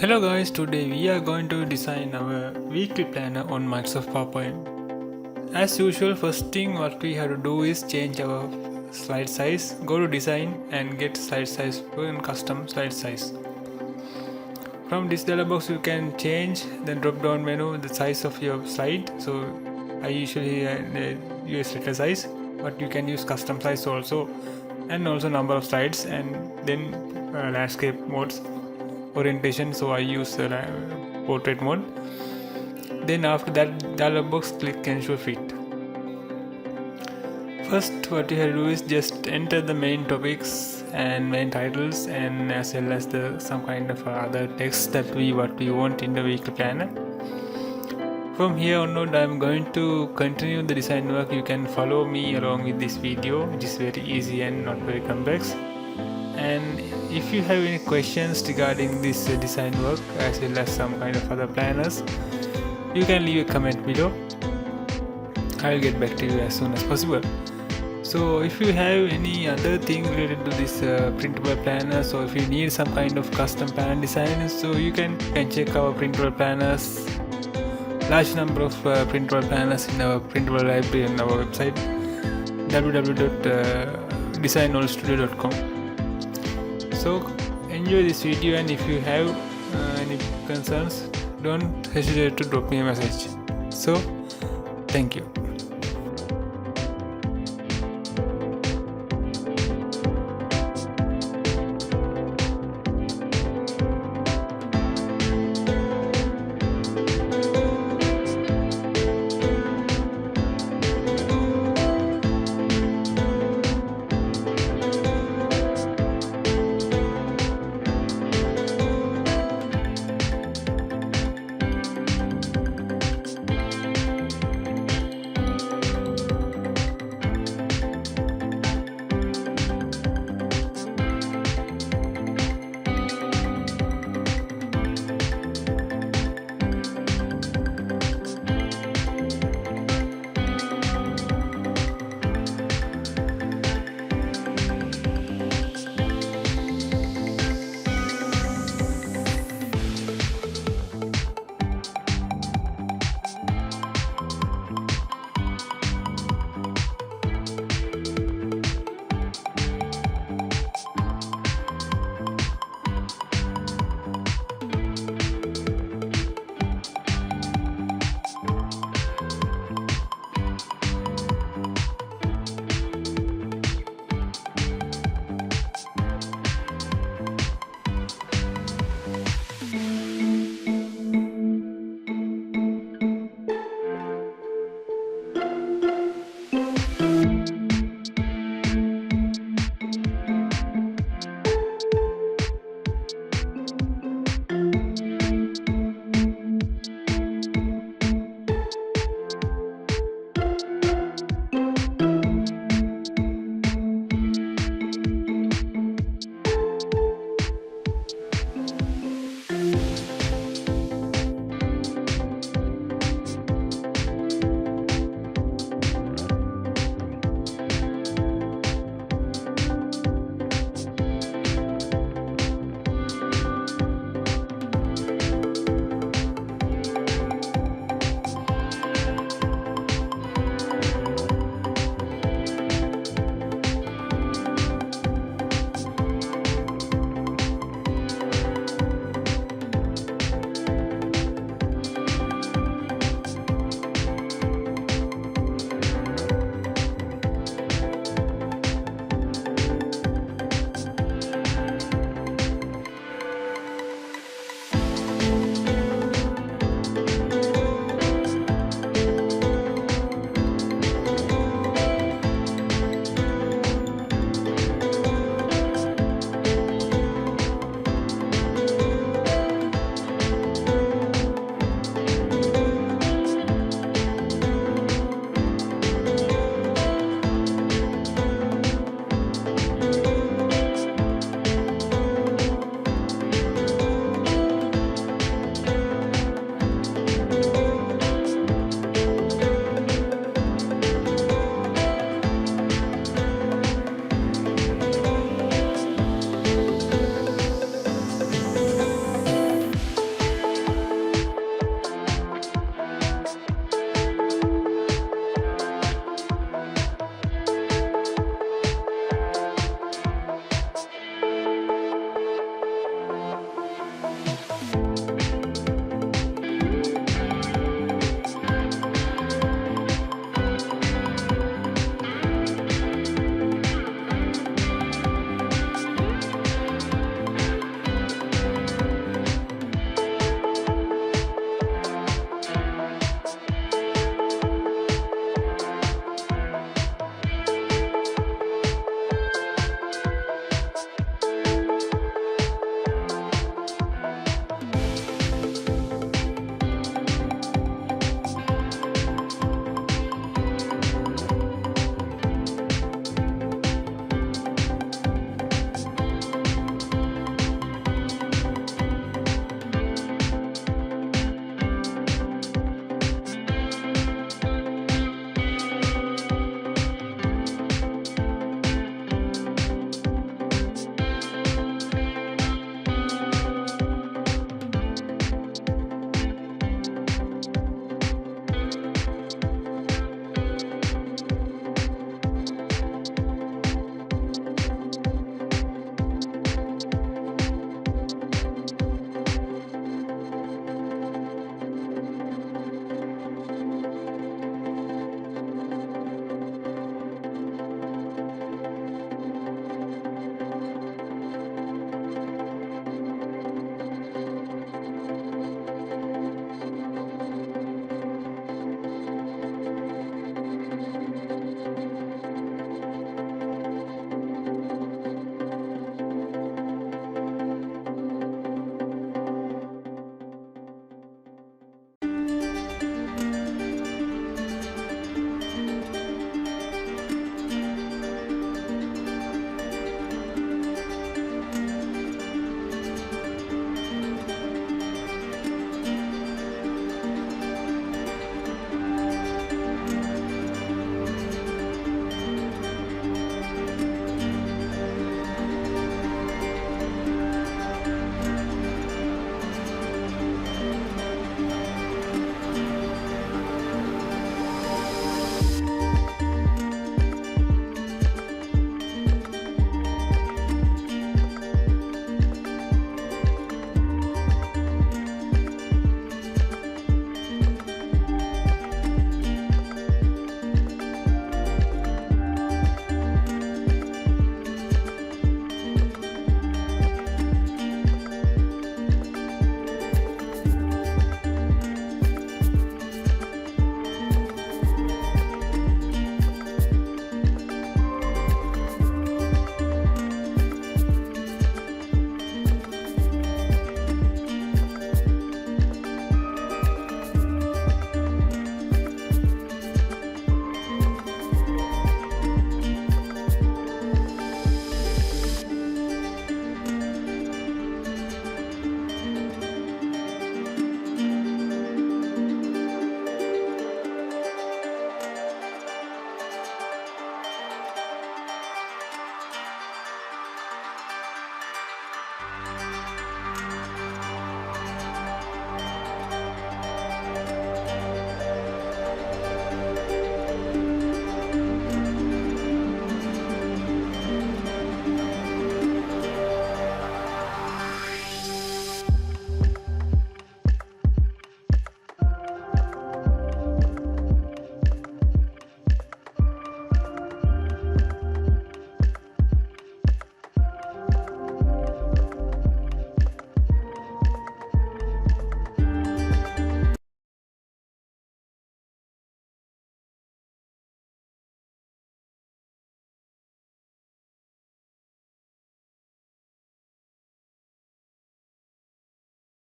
Hello guys, today we are going to design our weekly planner on Microsoft PowerPoint. As usual, first thing what we have to do is change our slide size. Go to design and get slide size and custom slide size. From this dialog box you can change the drop down menu the size of your slide. So I usually use letter size, but you can use custom size also, and also number of slides, and then landscape modes, orientation, so I use portrait mode. Then after that dialog box, click ensure fit. First what you have to do is just enter the main topics and main titles, and as well as some kind of other text that we want in the weekly planner. From here onward I am going to continue the design work. You can follow me along with this video. It is very easy and not very complex. And if you have any questions regarding this design work as well as some kind of other planners, you can leave a comment below. I will get back to you as soon as possible. So if you have any other thing related to this printable planner, so if you need some kind of custom planner design, so you can check our printable planners. Large number of printable planners in our printable library on our website www.DesignWallstudio.com. So enjoy this video, and if you have any concerns, don't hesitate to drop me a message. So thank you.